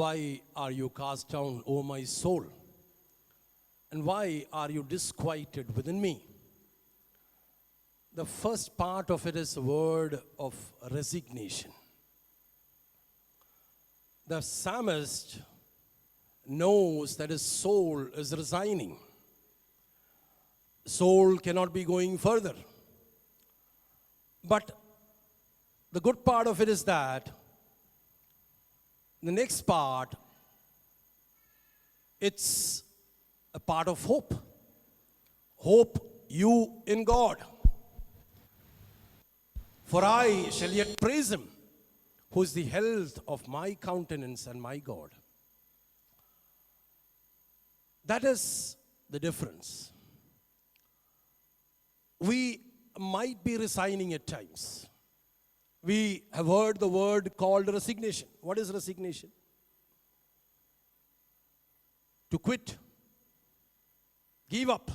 Why are you cast down, O my soul? And why are you disquieted within me? The first part of it is a word of resignation. The psalmist knows that his soul is resigning. Soul cannot be going further. But the good part of it is that the next part, it's a part of hope. Hope you in God. For I shall yet praise him, who is the health of my countenance and my God. That is the difference. We might be resigning at times. We have heard the word called resignation. What is resignation? To quit. Give up.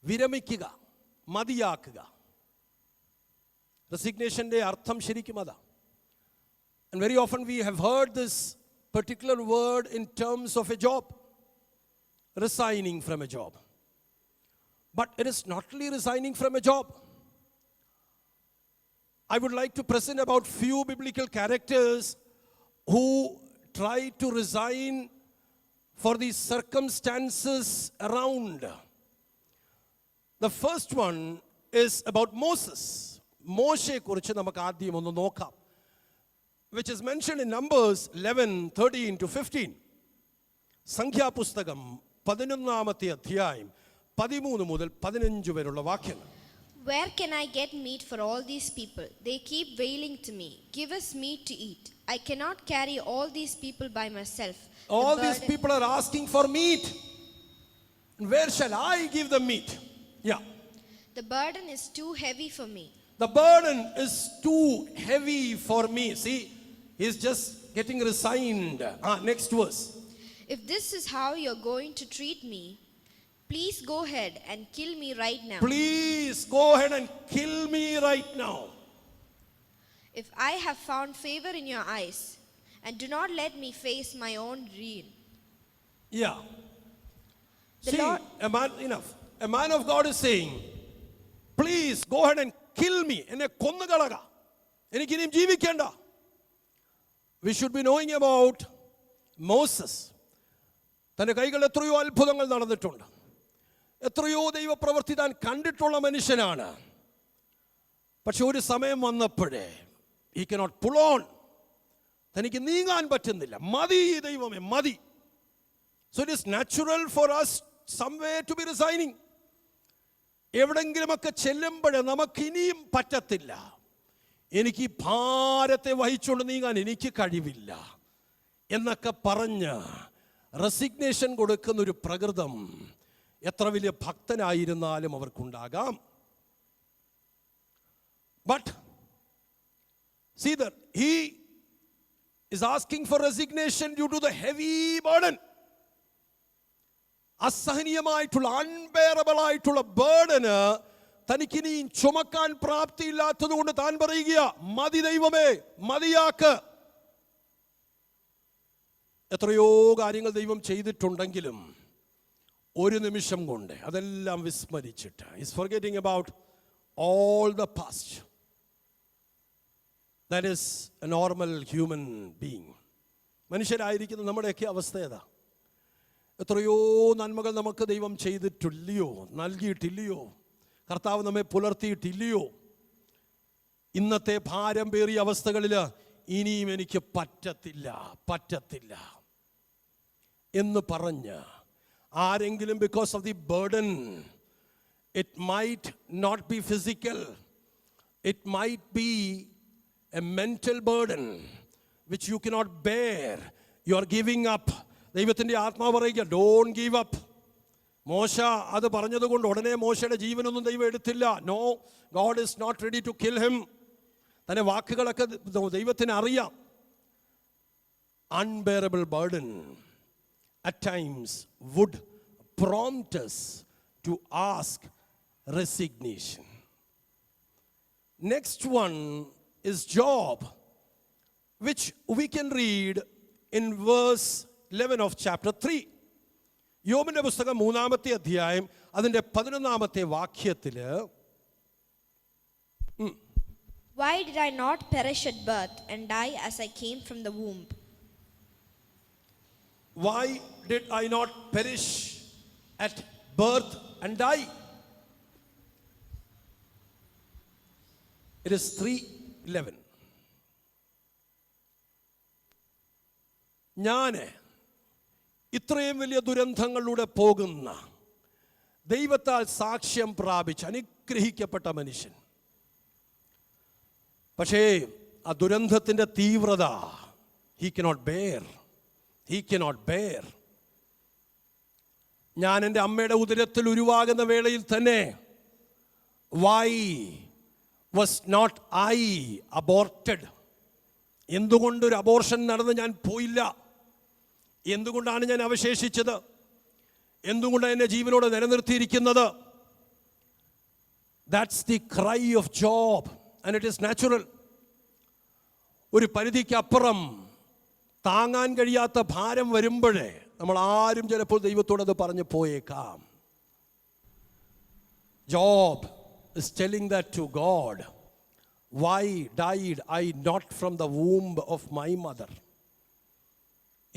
വിരമിക്കുക, മതിയാക്കുക. റെസിഗ്നേഷൻ്റെ അർത്ഥം ശരിക്കും അതാ. And very often we have heard this particular word in terms of a job. Resigning from a job. But it is not only resigning from a job. I would like to present about few biblical characters who tried to resign for the circumstances around. The first one is about Moses. Moshe കുറിച്ച് നമുക്ക് ആദ്യം ഒന്ന് നോക്കാം. Which is mentioned in Numbers 11:13 to 15. സംഖ്യാപുസ്തകം 11-ാമത്തെ അധ്യായം 13 മുതൽ 15 വരെയുള്ള വാക്യങ്ങൾ. Where can I get meat for all these people? They keep wailing to me. Give us meat to eat. I cannot carry all these people by myself. All these people are asking for meat. Where shall I give them meat? Yeah. The burden is too heavy for me. The burden is too heavy for me. See, he's just getting resigned. Next verse. If this is how you're going to treat me, please go ahead and kill me right now. Please go ahead and kill me right now. If I have found favor in your eyes, and do not let me face my own ruin. Yeah. The See, Lord, a man of God is saying, please go ahead and kill me. എന്നെ കൊന്നുകളക. എനിക്കിനിയും ജീവിക്കേണ്ട. We should be knowing about Moses. തന്റെ കൈകൾ എത്രയോ അത്ഭുതങ്ങൾ നടന്നിട്ടുണ്ട്. എത്രയോ ദൈവപ്രവൃത്തി താൻ കണ്ടിട്ടുള്ള മനുഷ്യനാണ്. പക്ഷെ ഒരു സമയം വന്നപ്പോഴേ he cannot pull on. തനിക്ക് നീങ്ങാൻ പറ്റുന്നില്ല. മതി ദൈവമേ, മതി. So it is natural for us somewhere to be resigning. എവിടെങ്കിലുമൊക്കെ ചെല്ലുമ്പോഴേ നമുക്ക് ഇനിയും പറ്റത്തില്ല. എനിക്ക് ഈ ഭാരത്തെ വഹിച്ചുകൊണ്ട് നീങ്ങാൻ എനിക്ക് കഴിവില്ല എന്നൊക്കെ പറഞ്ഞ് റെസിഗ്നേഷൻ കൊടുക്കുന്ന ഒരു പ്രകൃതം എത്ര വലിയ ഭക്തനായിരുന്നാലും അവർക്കുണ്ടാകാം. But see that he is asking for resignation due to the heavy burden. അസഹനീയമായിട്ടുള്ള അൺബെയറബിൾ ആയിട്ടുള്ള ബേർഡന് തനിക്കിനി ചുമക്കാൻ പ്രാപ്തിയില്ലാത്തത് കൊണ്ട് താൻ പറയുക, മതി ദൈവമേ, മതിയാക്ക്. എത്രയോ കാര്യങ്ങൾ ദൈവം ചെയ്തിട്ടുണ്ടെങ്കിലും ഒരു നിമിഷം കൊണ്ട് അതെല്ലാം വിസ്മരിച്ചിട്ട് is forgetting about all the past. That is a normal human being. മനുഷ്യരായിരിക്കുന്ന നമ്മുടെയൊക്കെ അവസ്ഥ ഏതാ? എത്രയോ നന്മകൾ നമുക്ക് ദൈവം ചെയ്തിട്ടില്ലയോ, നൽകിയിട്ടില്ലയോ, കർത്താവ് നമ്മെ പുലർത്തിയിട്ടില്ലയോ? ഇന്നത്തെ ഭാരം പേറിയ അവസ്ഥകളിൽ ഇനിയും എനിക്ക് പറ്റത്തില്ല എന്ന് പറഞ്ഞ് ആരെങ്കിലും because of the burden, it might not be physical, it might be a mental burden which you cannot bear, you are giving up. ദൈവത്തിൻ്റെ ആത്മാവ് പറയുക, don't give up. മോശ അത് പറഞ്ഞതുകൊണ്ട് ഉടനെ മോശയുടെ ജീവനൊന്നും ദൈവം എടുത്തില്ല. No, God is not ready to kill him. തന്റെ വാക്കുകളൊക്കെ ദൈവത്തിന് അറിയാം. Unbearable burden at times would prompt us to ask resignation. Next one is Job. which we can read in verse 11 of chapter 3. യോബിന്റെ പുസ്തകം 3-ാമത്തെ അധ്യായം അതിന്റെ 11-ാമത്തെ വാക്യത്തിൽ, Why did I not perish at birth and die as I came from the womb? Why did I not perish at birth and die? It is 3:11. ഞാൻ ഇത്രയും വലിയ ദുരന്തങ്ങളിലൂടെ പോകുന്ന ദൈവത്താൽ സാക്ഷ്യം പ്രാപിച്ച് അനുഗ്രഹിക്കപ്പെട്ട മനുഷ്യൻ, പക്ഷേ ആ ദുരന്തത്തിൻ്റെ തീവ്രത he cannot bear. ഞാൻ എൻ്റെ അമ്മയുടെ ഉദരത്തിൽ ഉരുവാകുന്ന വേളയിൽ തന്നെ, why was not I aborted? എന്തുകൊണ്ടൊരു അബോർഷൻ നടന്ന് ഞാൻ പോയില്ല? എന്തുകൊണ്ടാണ് ഞാൻ അവശേഷിച്ചത്? എന്തുകൊണ്ടാണ് എന്നെ ജീവനോടെ നിലനിർത്തിയിരിക്കുന്നത്? That's the cry of Job, and it is natural. ഒരു പരിധിക്കപ്പുറം താങ്ങാൻ കഴിയാത്ത ഭാരം വരുമ്പോഴേ നമ്മൾ ആരും ചിലപ്പോൾ ദൈവത്തോട് അത് പറഞ്ഞു പോയേക്കാം. Job is telling that to God. Why died I not from the womb of my mother?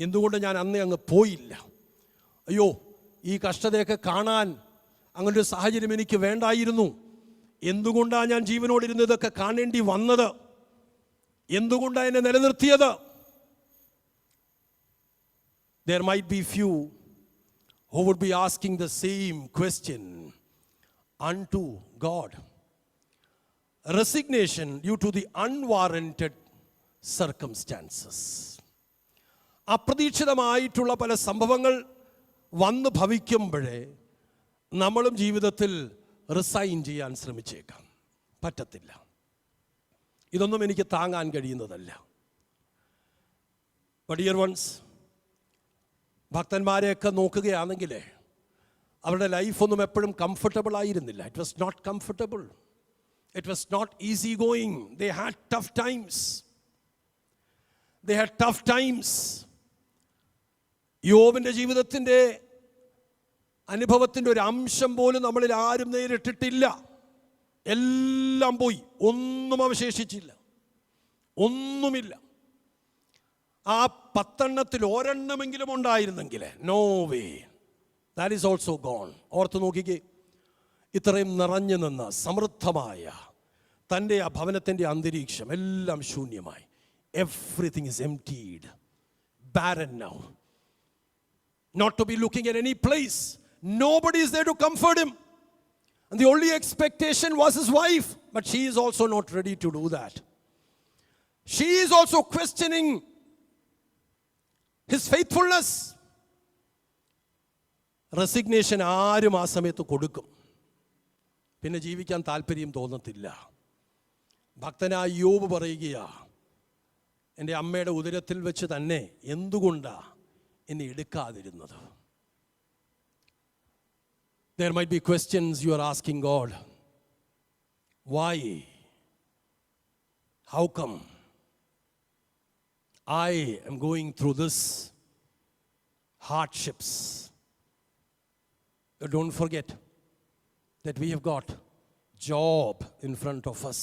എന്തുകൊണ്ട് ഞാൻ അന്നേ അങ്ങ് പോയില്ല? അയ്യോ, ഈ കഷ്ടതയൊക്കെ കാണാൻ അങ്ങനൊരു സാഹചര്യം എനിക്ക് വേണ്ടായിരുന്നു. എന്തുകൊണ്ടാണ് ഞാൻ ജീവനോടിരുന്ന് ഇതൊക്കെ കാണേണ്ടി വന്നത്? എന്തുകൊണ്ടാണ് എന്നെ നിലനിർത്തിയത്? There might be few who would be asking the same question unto God. Resignation due to the unwarranted circumstances. അപ്രതീക്ഷിതമായിട്ടുള്ള പല സംഭവങ്ങൾ വന്നു ഭവിക്കുമ്പോഴേ നമ്മളും ജീവിതത്തിൽ റിസൈൻ ചെയ്യാൻ ശ്രമിച്ചേക്കാം. പറ്റത്തില്ല, ഇതൊന്നും എനിക്ക് താങ്ങാൻ കഴിയുന്നതല്ല. But dear ones, ഭക്തന്മാരെയൊക്കെ നോക്കുകയാണെങ്കിൽ അവരുടെ ലൈഫൊന്നും എപ്പോഴും കംഫർട്ടബിൾ ആയിരുന്നില്ല. It was not comfortable. It was not easy going. They had tough times. യോബിൻ്റെ ജീവിതത്തിൻ്റെ അനുഭവത്തിൻ്റെ ഒരു അംശം പോലും നമ്മളിൽ ആരും നേരിട്ടിട്ടില്ല. എല്ലാം പോയി, ഒന്നും അവശേഷിച്ചില്ല, ഒന്നുമില്ല. ആ 10 ഒരെണ്ണമെങ്കിലും ഉണ്ടായിരുന്നെങ്കിൽ, no way, that is also gone. ഓർത്ത് നോക്കിക്കേ, ഇത്രയും നിറഞ്ഞു നിന്ന സമൃദ്ധമായ തൻ്റെ ആ ഭവനത്തിൻ്റെ അന്തരീക്ഷം എല്ലാം ശൂന്യമായി. Everything is emptied, barren now, not to be looking at any place. Nobody is there to comfort him. And the only expectation was his wife, but she is also not ready to do that. She is also questioning his faithfulness. Resignation ആരും ആ സമയത്ത് കൊടുക്കും, പിന്നെ ജീവിക്കാൻ താല്പര്യം തോന്നത്തില്ല. ഭക്തനായ യോബ് പറയുകയാ, എൻ്റെ അമ്മയുടെ ഉദരത്തിൽ വെച്ച് തന്നെ എന്തുകൊണ്ടാ എന്നെ എടുക്കാതിരുന്നത്? There might be questions you are asking God. Why? How come I am going through this hardships? But don't forget that we have got Job in front of us.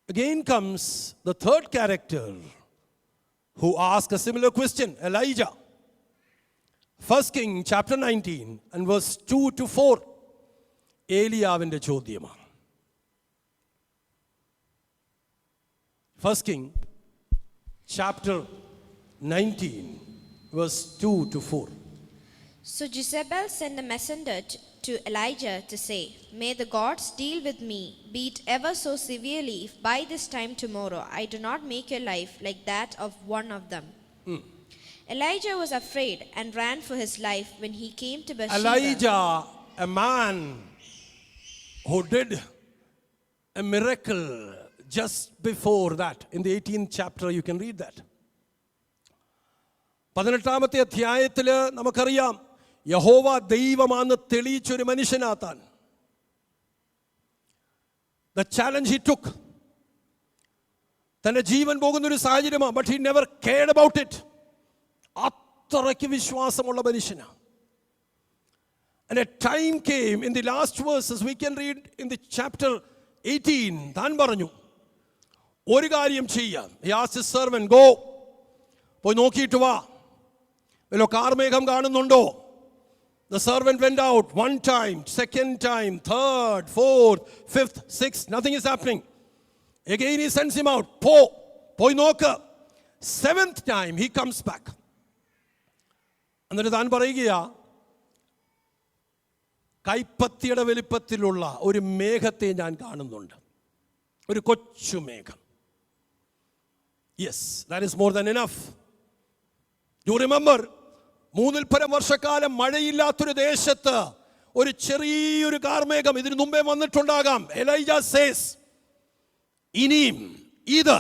Again comes the third character who asks a similar question, Elijah. 1 King chapter 19 and verse 2 to 4. ഏലിയാവിൻ്റെ ചോദ്യമാണ്. 1 King chapter 19 verse 2 to 4. So Jezebel sent a messenger to Elijah to say, "May the gods deal with me, be it ever so severely, if by this time tomorrow I do not make your life like that of one of them." Elijah was afraid and ran for his life when he came to Beersheba. Elijah, a man who did a miracle just before that. In the 18th chapter, you can read that. 18ാമത്തെ അധ്യായത്തിൽ നമുക്കറിയാം, യഹോവ ദൈവമാണെന്ന് തെളിയിച്ചൊരു മനുഷ്യനാത്താൻ. The challenge he took, തൻ്റെ ജീവൻ പോകുന്നൊരു സാഹചര്യമാണ്. But he never cared about it. അത്രയ്ക്ക് വിശ്വാസമുള്ള മനുഷ്യനാണ്. And a time came in the last verses, we can read in the chapter 18, താൻ പറഞ്ഞു ഒരു കാര്യം ചെയ്യാം. He asked his servant, go, പോയി നോക്കിയിട്ട് വാ, വല്ലോ കാർമേഘം കാണുന്നുണ്ടോ? The servant went out one time, second time, third, fourth, fifth, sixth, nothing is happening. Again he sends him out, പോയി നോക്ക്. Seventh time he comes back. എന്നിട്ട് താൻ പറയുകയാ, കൈപ്പത്തിയുടെ വലിപ്പത്തിലുള്ള ഒരു മേഘത്തെ ഞാൻ കാണുന്നുണ്ട്, ഒരു കൊച്ചു മേഘം. Yes, that is more than enough. You remember, 3 വർഷക്കാലം മഴയില്ലാത്തൊരു ദേശത്ത് ഒരു ചെറിയൊരു കാർമേഘം ഇതിനു മുമ്പേ വന്നിട്ടുണ്ടാകാം. എലൈജ സേസ്, ഇനിയും ഇത്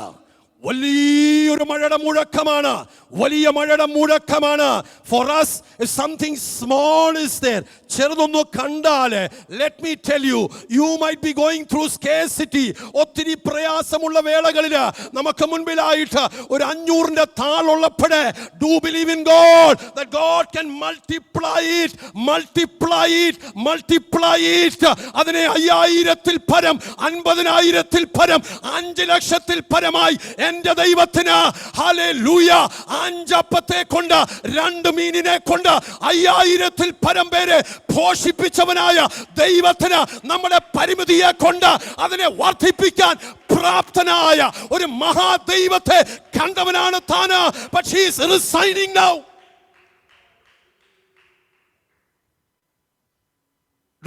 വലിയൊരു മഴയുടെ മുഴക്കമാണ്, വലിയ മഴയുടെ മുഴക്കമാണ്. For us, if something small is there, ചെറുതൊന്നു കണ്ടാൽ, let me tell you, you might be going through scarcity. ഒത്തിരി പ്രയാസമുള്ള വേളകളിൽ നമുക്ക് മുൻപിലായിട്ട് ഒരു 500ന്റെ താളുള്ളപ്പോഴേ, do believe in God that God can multiply it. അതിനെ 5000-ൽ പരം, 50,000-ൽ പരം, 5 ലക്ഷത്തിൽ പരമായി എന്റെ ദൈവത്തിന് ഹല്ലേലൂയ 5 അപ്പത്തെ കൊണ്ട് 2 മീനിനെ കൊണ്ട് 5000-ൽ പരം പേരെ പോഷിപ്പിച്ചവനായ ദൈവത്തിന് നമ്മുടെ പരിമിതിയെ കൊണ്ട് അതിനെ വർദ്ധിപ്പിക്കാൻ പ്രാപ്തനായ ഒരു മഹാദൈവത്തെ കണ്ടവനാണ് താൻ. But he is resigning now.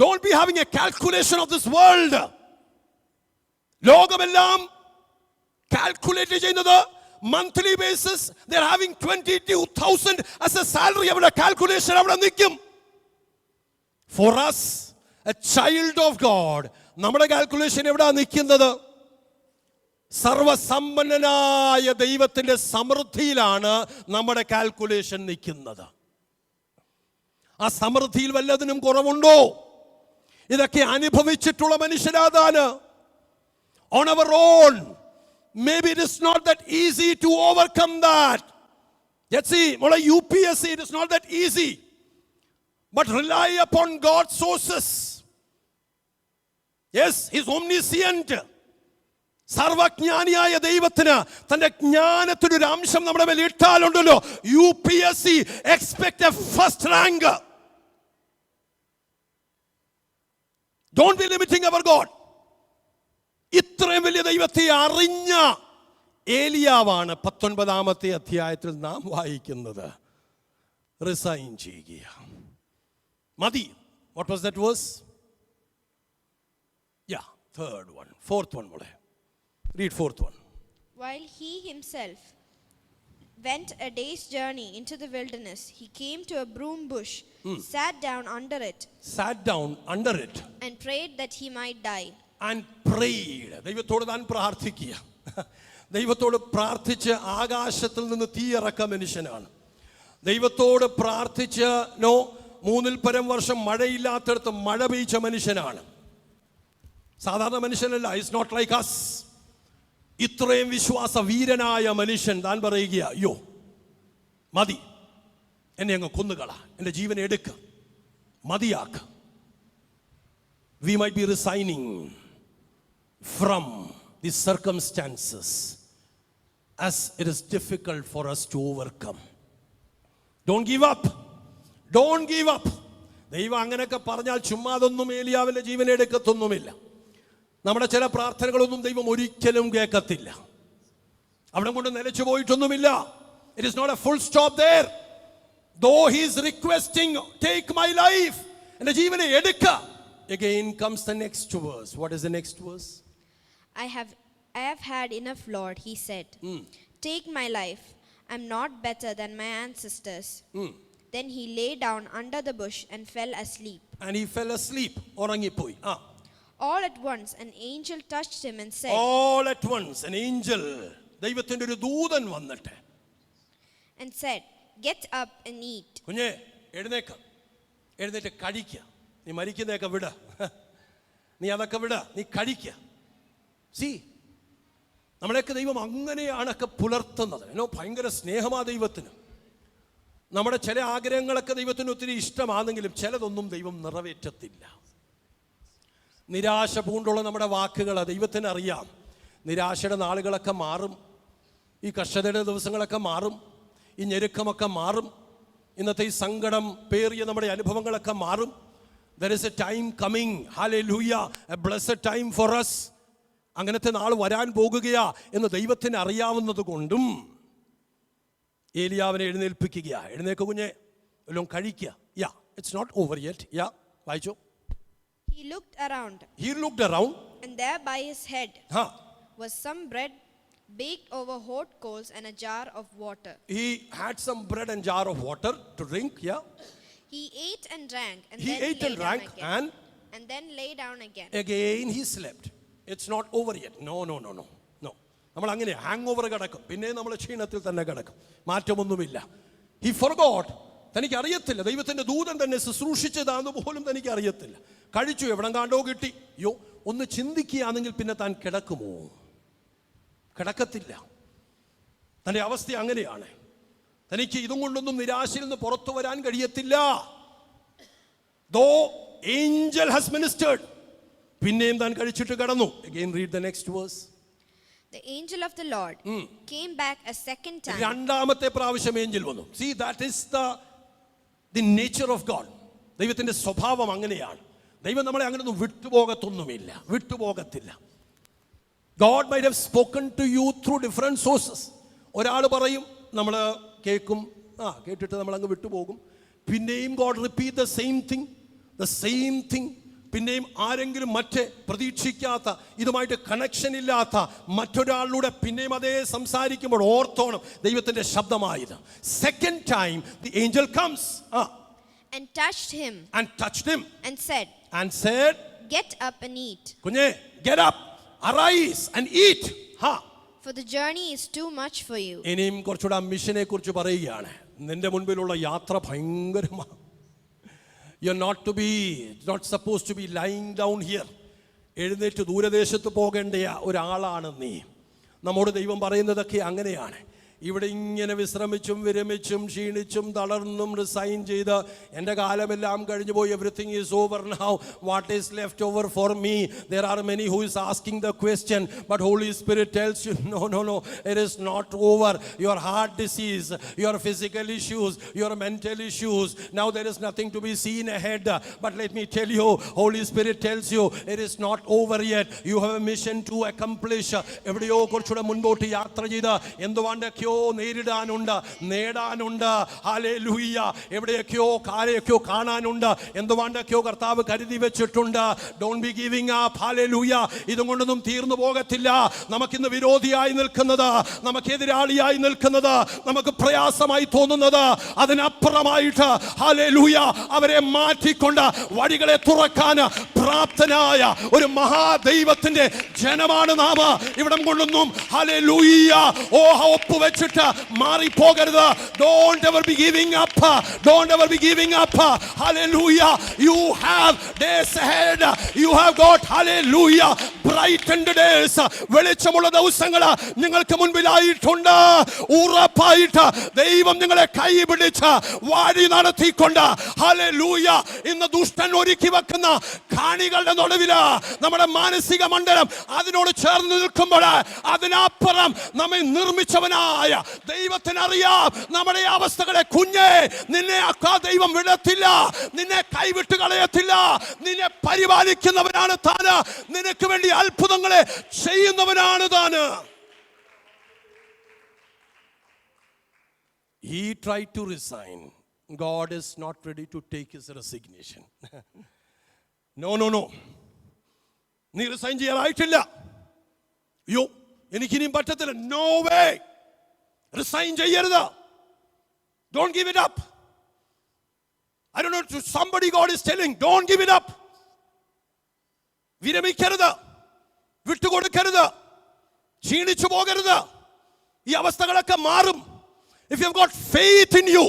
Don't be having a calculation of this world. ലോകമെല്ലാം കാൽക്കുലേറ്റ് ചെയ്യുന്നത് monthly basis. they are having 22,000 as a salary. അവരുടെ കാൽക്കുലേഷൻ അവിടെ നിൽക്കും. For us, a child of God, നമ്മുടെ കാൽക്കുലേഷൻ എവിടെ നിൽക്കുന്നത്? സർവസമ്പന്നനായ ദൈവത്തിന്റെ സമൃദ്ധിയിലാണ് നമ്മുടെ കാൽക്കുലേഷൻ നിൽക്കുന്നത്. ആ സമൃദ്ധിയിൽ വല്ലതിനും കുറവുണ്ടോ? ഇതൊക്കെ അനുഭവിച്ചിട്ടുള്ള മനുഷ്യരാതാണ്. On our own, maybe it is not that easy to overcome that. Let's see, UPSC, it is not that easy. But rely upon God's sources. Yes, he is omniscient. സർവജ്ഞാനിയായ ദൈവത്തിന് തന്റെ ജ്ഞാനത്തിനൊരു അംശം നമ്മുടെ മേൽ ഇട്ടാലുണ്ടല്ലോ, UPSC expect a first rank. Don't be limiting our God. ഇത്രയും വലിയ ദൈവത്തെ അറിഞ്ഞ ഏലിയാവാണ് 19-ാമത്തെ അധ്യായത്തിൽ നാം വായിക്കുന്നത്. റിസൈൻ ചെയ്യുക മതി. What was that verse? Yeah, third one, fourth one. Read fourth one. While he himself went a day's journey into the wilderness, he came to a broom bush, sat down under it, and prayed that he might die. And prayed. ദൈവത്തോട് താൻ പ്രാർത്ഥിക്കുക. ദൈവത്തോട് പ്രാർത്ഥിച്ച് ആകാശത്തിൽ നിന്ന് തീ ഇറക്ക മനുഷ്യനാണ്. ദൈവത്തോട് പ്രാർത്ഥിച്ച് 3-ൽ പരം വർഷം മഴയില്ലാത്തടത്ത് മഴ പെയ്ച്ച മനുഷ്യനാണ്. സാധാരണ മനുഷ്യനല്ല. It's not like us. ഇത്രയും വിശ്വാസ വീരനായ മനുഷ്യൻ താൻ പറയുക, അയ്യോ മതി, എന്നെ അങ്ങ് കൊന്നുകള, എൻ്റെ ജീവനെ എടുക്ക, മതിയാക്ക. We might be resigning from the circumstances as it is difficult for us to overcome. Don't give up. ദൈവം അങ്ങനെയൊക്കെ പറഞ്ഞാൽ ചുമ്മാതൊന്നും ഏലിയാവിന്റെ ജീവനെ എടുക്കത്തൊന്നുമില്ല. നമ്മുടെ ചില പ്രാർത്ഥനകളൊന്നും ദൈവം ഒരിക്കലും കേൾക്കത്തില്ല. അവിടെ കൊണ്ട് നിലച്ചു പോയിട്ടൊന്നുമില്ല. It is not a full stop there. Though he is requesting, take my life, എൻ്റെ ജീവനെ എടുക്ക. Again comes the next verse. What is the next verse? I have had enough, Lord, he said. Take my life. I'm not better than my ancestors. Then he lay down under the bush and fell asleep. And he fell asleep. ഉറങ്ങിപ്പോയി. All at once an angel touched him and said, all at once an angel, ദൈവത്തിന്റെ ഒരു ദൂതൻ വന്നിട്ട് and said, get up and eat. കുഞ്ഞേ എഴുന്നേറ്റ് കഴിക്ക. നീ മരിക്കുന്നതൊക്കെ വിട, നീ അതൊക്കെ വിട, നീ കഴിക്ക. See, നമ്മളെയൊക്കെ ദൈവം അങ്ങനെയാണൊക്കെ പുലർത്തുന്നത്. ഭയങ്കര സ്നേഹമാ ദൈവത്തിന്. നമ്മുടെ ചില ആഗ്രഹങ്ങളൊക്കെ ദൈവത്തിന് ഒത്തിരി ഇഷ്ടമാണെങ്കിലും ചിലതൊന്നും ദൈവം നിറവേറ്റത്തില്ല. നിരാശ പൂണ്ടുള്ള നമ്മുടെ വാക്കുകൾ ദൈവത്തിന് അറിയാം. നിരാശയുടെ നാളുകളൊക്കെ മാറും, ഈ കഷ്ടതയുടെ ദിവസങ്ങളൊക്കെ മാറും, ഈ ഞെരുക്കമൊക്കെ മാറും, ഇന്നത്തെ ഈ സങ്കടം പേറിയ നമ്മുടെ അനുഭവങ്ങളൊക്കെ മാറും. There is a time coming, hallelujah, a blessed time for us. അങ്ങനത്തെ നാൾ വരാൻ പോകുകയാ എന്ന് ദൈവത്തിന് അറിയാവുന്നത് കൊണ്ടും ഏലിയാവിനെ എഴുന്നേൽപ്പിക്കുക. എഴുന്നേൽക്കുക കുഞ്ഞെ, എല്ലാം കഴിക്കുക. It's not over yet. വായിച്ചോ. He looked around. And there by his head was some bread baked over hot coals and a jar of water. He had some bread and jar of water to drink. He ate and drank and then lay down again. Again he slept. It's not over yet. No. നമ്മൾ അങ്ങനെ hang over കിടക്കും, പിന്നെ നമ്മൾ ക്ഷീണത്തിൽ തന്നെ കിടക്കും, മാറ്റമൊന്നുമില്ല. He forgot. തനിക്ക് അറിയത്തില്ല, ദൈവത്തിന്റെ ദൂതൻ തന്നെ ശുശ്രൂഷിച്ചതാന്ന് പോലും തനിക്ക് അറിയത്തില്ല. കഴിച്ചു, എവിടെ കാണ്ടോ കിട്ടി. ഒന്ന് ചിന്തിക്കുകയാണെങ്കിൽ പിന്നെ താൻ കിടക്കുമോ? കിടക്കത്തില്ല. തന്റെ അവസ്ഥ അങ്ങനെയാണ്. തനിക്ക് ഇതും കൊണ്ടൊന്നും നിരാശയിൽ നിന്ന് പുറത്തു വരാൻ കഴിയത്തില്ല. Though angel has ministered, പിന്നെയും താൻ കഴിച്ചിട്ട് കിടന്നു. Again read the next verse. The angel of the Lord came back a second time. രണ്ടാമത്തെ പ്രാവശ്യം ഏഞ്ചൽ വന്നു. See, that is the nature of God. ദൈവത്തിന്റെ സ്വഭാവം അങ്ങനെയാണ്. ദൈവം നമ്മളെ അങ്ങനെയൊന്നും വിട്ടുപോകത്തില്ല. God might have spoken to you through different sources. ഒരാൾ പറയും, നമ്മൾ കേൾക്കും, കേട്ടിട്ട് നമ്മൾ അങ്ങ് വിട്ടുപോകും. പിന്നെയും God repeat the same thing. പിന്നെയും ആരെങ്കിലും മറ്റേ പ്രതീക്ഷിക്കാത്ത, ഇതുമായിട്ട് കണക്ഷൻ ഇല്ലാത്ത മറ്റൊരാളിലൂടെ പിന്നെയും അതേ സംസാരിക്കുമ്പോൾ ഓർത്തോണം ദൈവത്തിന്റെ ശബ്ദമായത്. Second time the angel comes and touched him and said, get up and eat. കുഞ്ഞേ, get up, arise and eat. For the journey is too much for you. ഇനിയും കുറച്ചുകൂടെ മിഷനെ കുറിച്ച് പറയുകയാണ്. നിന്റെ മുൻപിലുള്ള യാത്ര ഭയങ്കരമാണ്. You're not supposed to be lying down here. എഴുന്നേറ്റ് ദൂരദേശത്ത് പോകേണ്ട ഒരാളാണ് നീ. നമ്മോട് ദൈവം പറയുന്നതൊക്കെ അങ്ങനെയാണ്. ഇവിടെ ഇങ്ങനെ വിശ്രമിച്ചും വിരമിച്ചും ക്ഷീണിച്ചും തളർന്നും റിസൈൻ ചെയ്ത് എൻ്റെ കാലമെല്ലാം കഴിഞ്ഞു പോയി, everything is over now, what is left over for me? There are many who is asking the question, but holy spirit tells you, no, it is not over. Your heart disease, your physical issues, your mental issues, now there is nothing to be seen ahead. But let me tell you, Holy Spirit tells you it is not over yet. You have a mission to accomplish. എവിടെയോ കുറച്ചുകൂടെ മുൻപോട്ട് യാത്ര ചെയ്ത് എന്തുവാണ്ടൊക്കെയോ നേടാനുണ്ട്. Hallelujah. എവിടെയൊക്കെയോ കാര്യമൊക്കെയോ കാണാനുണ്ട്, എന്തുവാണ്ടൊക്കെയോ കർത്താവ് കരുതി വെച്ചിട്ടുണ്ട്. Don't be giving up. Hallelujah. ഇതും കൊണ്ടൊന്നും തീർന്നു പോകത്തില്ല. നമുക്കിന്ന് വിരോധിയായി നിൽക്കുന്നത്, നമുക്കെതിരാളിയായി നിൽക്കുന്നത്, നമുക്ക് പ്രയാസമായി തോന്നുന്നത്, അതിനപ്പുറമായിട്ട് ഹല്ലേലൂയ അവരെ മാറ്റിക്കൊണ്ട് വഴികളെ തുറക്കാൻ പ്രാപ്തനായ ഒരു മഹാദൈവത്തിന്റെ ജനമാണ് നാം. ഇവിടം കൊണ്ടൊന്നും hallelujah ഒപ്പുവെച്ചിട്ട് മാറിപ്പോകരുത്. Don't ever be giving up. Hallelujah. You have days ahead. You have got, hallelujah, brightened days. വെളിച്ചമുള്ള ദിവസങ്ങൾ നിങ്ങൾക്ക് മുൻപിലായിട്ടുണ്ട്. ഉറപ്പായിട്ട് ദൈവം നിങ്ങളെ കൈപിടിച്ച് വഴി നടത്തിക്കൊണ്ട് ഹല്ലേലൂയ ഇന്ന് ദുഷ്ടൻ ഒരുക്കി വെക്കുന്ന കാണികളുടെ നടുവില് നമ്മുടെ മാനസിക മണ്ഡലം അതിനോട് ചേർന്ന് നിൽക്കുമ്പോൾ അതിനപ്പുറം നമ്മെ നിർമ്മിച്ചവനായ ദൈവത്തിനറിയാം നമ്മുടെ അവസ്ഥകളെ. കുഞ്ഞേ, നിന്നെ ദൈവം വിടത്തില്ല, നിന്നെ കൈവിട്ട് കളയത്തില്ല. നിന്നെ പരിപാലിക്കുന്നവനാണ് താന്, നിനക്ക് വേണ്ടി അത്ഭുതങ്ങളെ ചെയ്യുന്നവനാണ് താന്. He tried to resign. God is not ready to take his resignation. No. നീ റിസൈൻ ചെയ്യാറായിട്ടില്ല. എനിക്കിനിയും പറ്റത്തില്ല. No way. റിസൈൻ ചെയ്യരുത്. Don't give it up. I don't know, to somebody God is telling, don't give it up. വിരമിക്കരുത്, വിട്ടുകൊടുക്കരുത്, ക്ഷീണിച്ചു പോകരുത്. ഈ അവസ്ഥകളൊക്കെ മാറും. If you have got faith in you,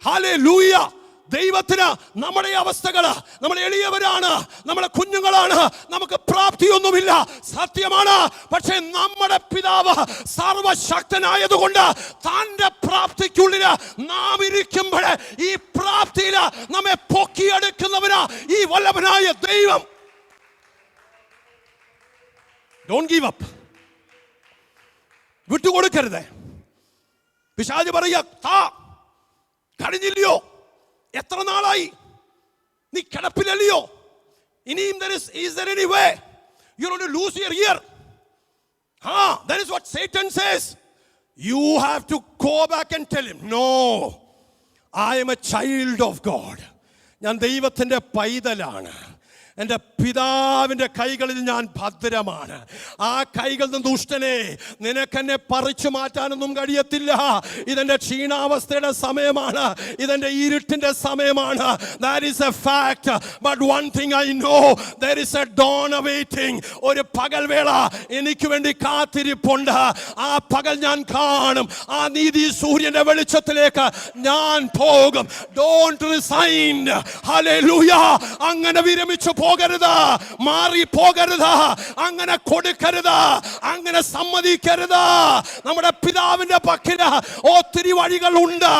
hallelujah, ദൈവത്തിന് നമ്മുടെ അവസ്ഥകള്, നമ്മൾ എളിയവരാണ്, നമ്മളെ കുഞ്ഞുങ്ങളാണ്, നമുക്ക് പ്രാപ്തിയൊന്നുമില്ല, സത്യമാണ്. പക്ഷെ നമ്മുടെ പിതാവ് സർവശക്തനായതുകൊണ്ട് തന്റെ പ്രാപ്തിക്കുള്ളിൽ നാം ഇരിക്കുമ്പോൾ ഈ പ്രാപ്തിയിൽ നമ്മെ പൊക്കിയെടുക്കുന്നവനാ ഈ വല്ലഭനായ ദൈവം. Don't give up. വിട്ടുകൊടുക്കരുത്. പിശാച് പറയുക, കഴിഞ്ഞില്ലയോ, എത്ര നാളായി, നീ കിടപ്പിലല്ലയോ, ഇനിയും is there any way you're going to lose your ear? That is what Satan says. You have to go back and tell him, no, I am a child of God. ഞാൻ ദൈവത്തിൻ്റെ പൈതലാണ്. എൻ്റെ പിതാവിൻ്റെ കൈകളിൽ ഞാൻ ഭദ്രമാണ്. ആ കൈകളിൽ നിന്ന് ദുഷ്ടനെ നിനക്കെന്നെ പറിച്ചു മാറ്റാനൊന്നും കഴിയത്തില്ല. ഇതെൻ്റെ ക്ഷീണാവസ്ഥയുടെ സമയമാണ്, ഇതെൻ്റെ ഇരുട്ടിൻ്റെ സമയമാണ്. That is a fact. But one thing I know, there is a dawn awaiting. ഒരു പകൽവേള എനിക്ക് വേണ്ടി കാത്തിരിപ്പുണ്ട്. ആ പകൽ ഞാൻ കാണും. ആ നീതി സൂര്യന്റെ വെളിച്ചത്തിലേക്ക് ഞാൻ പോകും. Don't resign. Hallelujah. അങ്ങനെ വിരമിച്ചു പോകരുത്, മാറി പോകരുത്, അങ്ങനെ കൊടുക്കരുത്, അങ്ങനെ സമ്മതിക്കരുത്. നമ്മുടെ പിതാവിന്റെ പക്കല് ഒത്തിരി വഴികളുണ്ട്,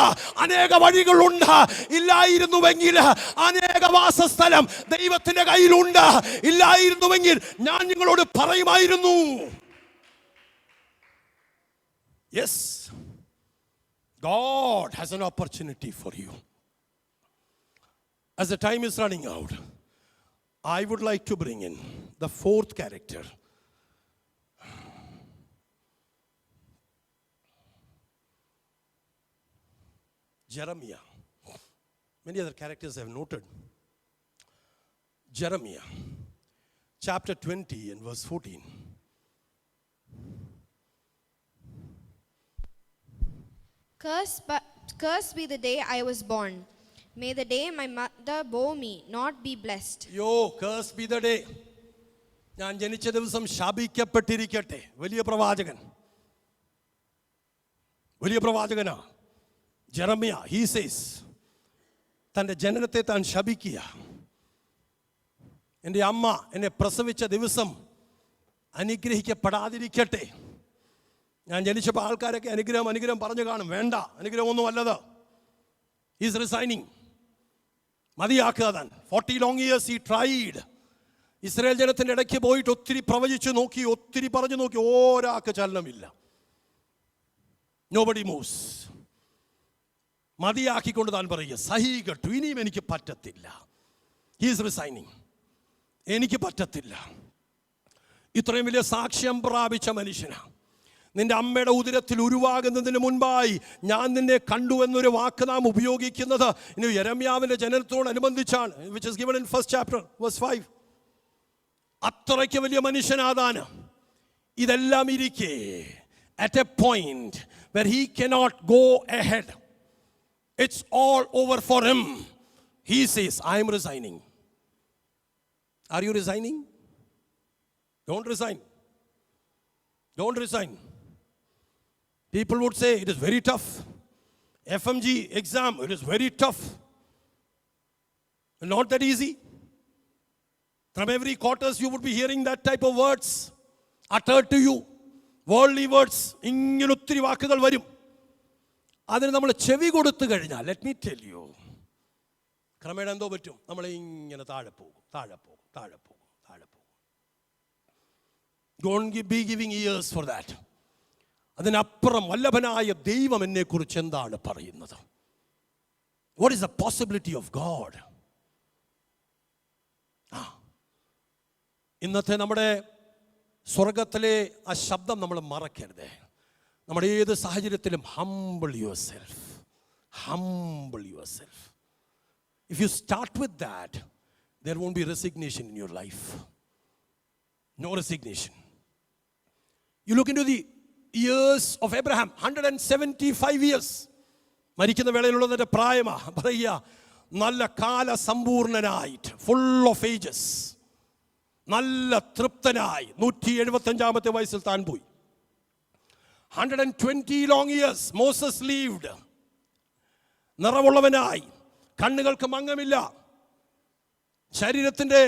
അനേക വഴികളുണ്ട്. ഇല്ലായിരുന്നുവെങ്കിൽ അനേക വാസസ്ഥലം ദൈവത്തിന്റെ കയ്യിലുണ്ട്. ഇല്ലായിരുന്നുവെങ്കിൽ ഞാൻ നിങ്ങളോട് പറയുമായിരുന്നു. Yes, God has an opportunity for you. As the time is running out, I would like to bring in the fourth character. Jeremiah. Many other characters I have noted. Jeremiah, chapter 20 and verse 14. Cursed be the day I was born. May the day my mother bore me not be blessed. Yo, cursed be the day. ഞാൻ ജനിച്ച ദിവസം ശപിക്കപ്പെട്ടിരിക്കട്ടെ. വലിയ പ്രവാചകനാ Jeremiah. He says, തൻ്റെ ജനനത്തെ താൻ ശപിക്കുക. എൻ്റെ അമ്മ എന്നെ പ്രസവിച്ച ദിവസം അനുഗ്രഹിക്കപ്പെടാതിരിക്കട്ടെ. ഞാൻ ജനിച്ചപ്പോൾ ആൾക്കാരൊക്കെ അനുഗ്രഹം പറഞ്ഞു കാണും. വേണ്ട, അനുഗ്രഹമൊന്നും അല്ലത്. He's resigning. മതിയാക്കുക താൻ. 40 long years he tried. Israel ജനത്തിൻ്റെ ഇടയ്ക്ക് പോയിട്ട് ഒത്തിരി പ്രവചിച്ചു നോക്കി, ഒത്തിരി പറഞ്ഞു നോക്കി, ഒരാൾക്ക് ചലനമില്ല. Nobody moves. മതിയാക്കിക്കൊണ്ട് താൻ പറയുക, സഹികെട്ടു, ഇനിയും എനിക്ക് പറ്റത്തില്ല. He is resigning. എനിക്ക് പറ്റത്തില്ല. ഇത്രയും വലിയ സാക്ഷ്യം പ്രാപിച്ച മനുഷ്യനാണ്. നിന്റെ അമ്മയുടെ ഉദരത്തിൽ ഉരുവാകുന്നതിന് മുൻപായി ഞാൻ നിന്നെ കണ്ടു എന്നൊരു വാക്ക് നാം ഉപയോഗിക്കുന്നത് ഇനി യെരമ്യാവിന്റെ ജനനത്തോടനുബന്ധിച്ചാണ്. which is given in 1st chapter verse 5. അത്രയ്ക്ക് വലിയ മനുഷ്യനാതാണ്. ഇതെല്ലാം ഇരിക്കെ at a point where he cannot go ahead, it's all over for him, he says, I am resigning. Are you resigning? Don't resign. Don't resign. People would say it is very tough. FMG exam, it is very tough. Not that easy. From every quarters you would be hearing that type of words uttered to you. Worldly words. ഇങ്ങനെ ഒത്തിരി വാക്കുകൾ വരും. അതിന് നമ്മൾ ചെവി കൊടുത്തു കഴിഞ്ഞാൽ, let me tell you, ക്രമേണ എന്തോ പറ്റും, നമ്മൾ ഇങ്ങനെ താഴെ പോകും. Don't be giving ears for that. അതിനപ്പുറം വല്ലഭനായ ദൈവം എന്നെ കുറിച്ച് എന്താണ് പറയുന്നത്? What is the possibility of God? ഇന്നത്തെ നമ്മുടെ സ്വർഗത്തിലെ ആ ശബ്ദം നമ്മൾ മറക്കരുത്. നമ്മുടെ ഏത് സാഹചര്യത്തിലും humble yourself. If you start with that, there won't be resignation in your life. No resignation. You look into the years of Abraham, 175 years. മരിക്കുന്ന വേളയിലുള്ളതിൻ്റെ പ്രായമാ പറയുക, നല്ല കാലസമ്പൂർണനായിട്ട്, full of ages, നല്ല തൃപ്തനായി 175 വയസ്സിൽ താൻ പോയി. 120 long years Moses lived. നിറവുള്ളവനായി കണ്ണുകൾക്ക് മങ്ങമില്ല, ശരീരത്തിൻ്റെ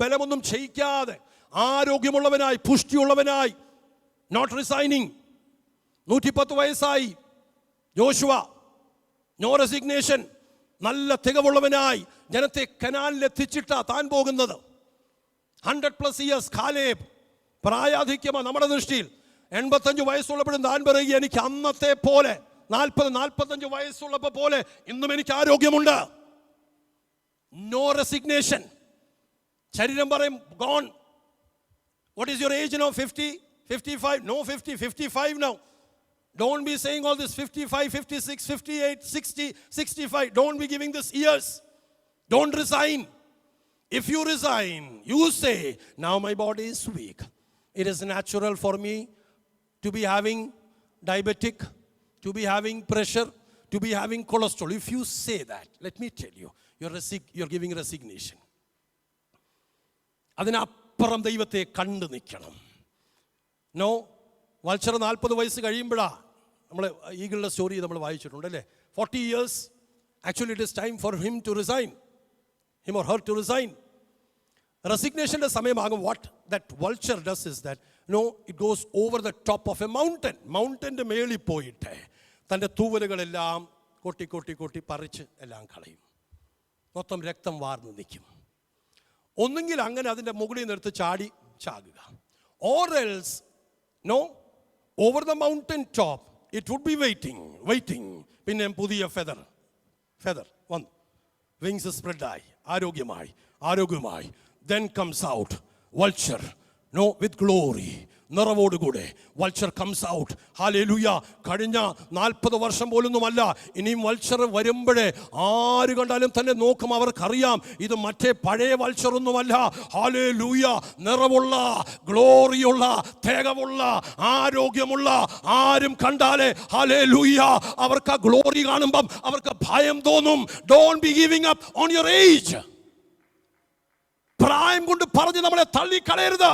ബലമൊന്നും ക്ഷയിക്കാതെ ആരോഗ്യമുള്ളവനായി, പുഷ്ടിയുള്ളവനായി, not resigning. 110 വയസ്സായി യോശുവ, നോ റെസിഗ്നേഷൻ, നല്ല തികവുള്ളവനായി ജനത്തെ കനാനിലെത്തിച്ചിട്ടാ താൻ പോകുന്നത്. 100+ ഇയേഴ്സ്. കാലേബ് പ്രായാധിക്യമാണ് നമ്മുടെ ദൃഷ്ടിയിൽ. 85 വയസ്സുള്ളപ്പോഴും താൻ പറയുക, എനിക്ക് അന്നത്തെ പോലെ 40-45 വയസ്സുള്ളപ്പോൾ പോലെ ഇന്നും എനിക്ക് ആരോഗ്യമുണ്ട്. No resignation. ശരീരം പറയും gone. What is your age now? 50, 55? No, 50, 55 now. Don't be saying all this 55, 56, 58, 60, 65. Don't be giving this years. Don't resign. If you resign, you say, now my body is weak. It is natural for me to be having diabetic, to be having pressure, to be having cholesterol. If you say that, let me tell you, you're giving resignation. അതിനപ്പുറം ദൈവത്തെ കണ്ടു നിൽക്കണം. No, vulture 40 വയസ്സ് കഴിയുമ്പോഴാണ്, നമ്മൾ ഈഗിളിൻ്റെ story നമ്മൾ വായിച്ചിട്ടുണ്ട് അല്ലേ, 40 years. Actually it is time for him or her to resign. റെസിഗ്നേഷൻ്റെ സമയമാകും. What that vulture does is that it goes over the top of a മൗണ്ടൻ്റെ മേളിൽ പോയിട്ട് തൻ്റെ തൂവലുകളെല്ലാം കൊട്ടി പറിച്ച് എല്ലാം കളയും. മൊത്തം രക്തം വാർന്നു നിൽക്കും. ഒന്നുകിൽ അങ്ങനെ അതിൻ്റെ മുകളിൽ നിന്നെടുത്ത് ചാകുക, or else over the mountain top it would be waiting. പിന്നെ പുതിയ ഫെദർ വന്നു, വിങ്സ് സ്പ്രെഡായി, ആരോഗ്യമായി then comes out vulture, with glory, നിറവോടുകൂടെ വൾച്ചർ കംസ് ഔട്ട്. ഹല്ലേലൂയ. കഴിഞ്ഞ 40 വർഷം പോലൊന്നുമല്ല, ഇനിയും വൾച്ചർ വരുമ്പോഴേ ആര് കണ്ടാലും തന്നെ നോക്കും, അവർക്കറിയാം ഇത് മറ്റേ പഴയ വൾച്ചറൊന്നുമല്ല. ഹല്ലേലൂയ. നിറവുള്ള, ഗ്ലോറിയുള്ള, തികവുള്ള, ആരോഗ്യമുള്ള ആരും കണ്ടാലേ ഹല്ലേലൂയ അവർക്ക് ആ ഗ്ലോറി കാണുമ്പം അവർക്ക് ഭയം തോന്നും. Don't be giving up on your age. പ്രായം കൊണ്ട് പറഞ്ഞ് നമ്മളെ തള്ളിക്കളയരുത്.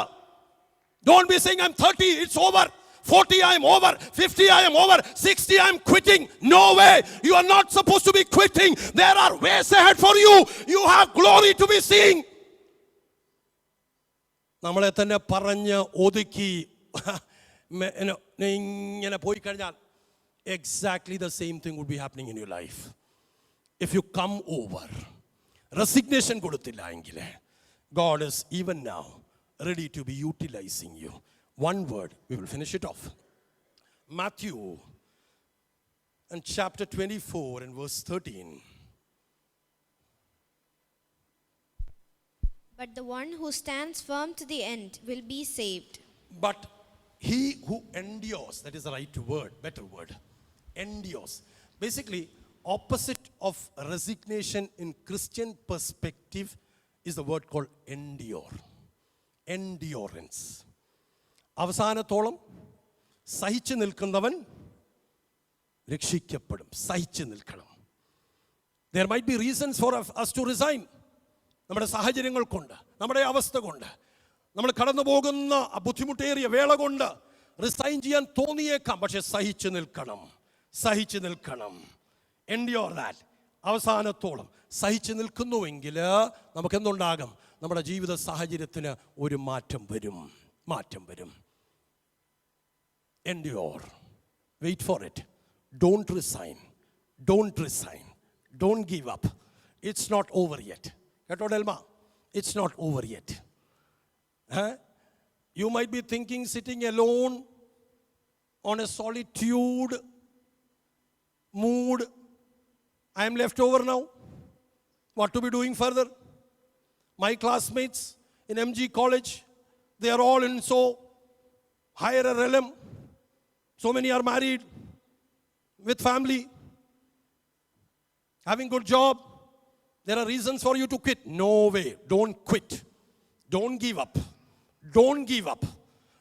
Don't be saying I'm 30, it's over. 40, I am over. 50, I am over. 60, I am quitting. No way. You are not supposed to be quitting. There are ways ahead for you. You have glory to be seeing. നമ്മളെ തന്നെ പറഞ്ഞ് ഒതുക്കി ഇങ്ങനെ പോയി കഴിഞ്ഞാൽ exactly the same thing would be happening in your life. If you come over, resignation കൊടുത്തില്ല എങ്കിൽ God is even now ready to be utilizing you. One word, we will finish it off. Matthew and chapter 24 and verse 13. But the one who stands firm to the end will be saved. But he who endures, that is the right word, better word, endures. Basically, opposite of resignation in Christian perspective is the word called endurance. അവസാനത്തോളം സഹിച്ചു നിൽക്കുന്നവൻ രക്ഷിക്കപ്പെടും. സഹിച്ചു നിൽക്കണം. There might be reasons for us to resign. നമ്മുടെ സാഹചര്യങ്ങൾ കൊണ്ട്, നമ്മുടെ അവസ്ഥ കൊണ്ട്, നമ്മൾ കടന്നു പോകുന്ന ബുദ്ധിമുട്ടേറിയ വേള കൊണ്ട് റിസൈൻ ചെയ്യാൻ തോന്നിയേക്കാം. പക്ഷെ സഹിച്ചു നിൽക്കണം. Endure that. അവസാനത്തോളം സഹിച്ചു നിൽക്കുന്നുവെങ്കിൽ നമുക്കെന്തുണ്ടാകും? നമ്മുടെ ജീവിത സാഹചര്യത്തിന് ഒരു മാറ്റം വരും. Endure. Wait for it. Don't resign. Don't give up. It's not over yet. കേട്ടോ Delma? It's not over yet. You might be thinking, sitting alone on a solitude mood, I am left over now. What to be doing further? My classmates in MG College, they are all in so higher a realm. So many are married with family, having good job. There are reasons for you to quit. No way. Don't quit. Don't give up.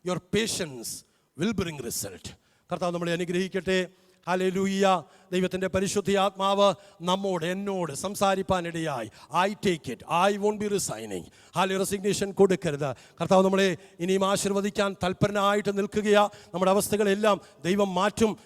Your patience will bring result. കർത്താവ് നമ്മളെ അനുഗ്രഹിക്കട്ടെ. Hallelujah. ദൈവത്തിൻ്റെ പരിശുദ്ധ ആത്മാവ് എന്നോട് സംസാരിപ്പാനിടയായി. I take it. I won't be resigning. Resignation കൊടുക്കരുത്. കർത്താവ് നമ്മളെ ഇനിയും ആശീർവദിക്കാൻ തൽപരനായിട്ട് നിൽക്കുകയാ. നമ്മുടെ അവസ്ഥകളെല്ലാം ദൈവം മാറ്റും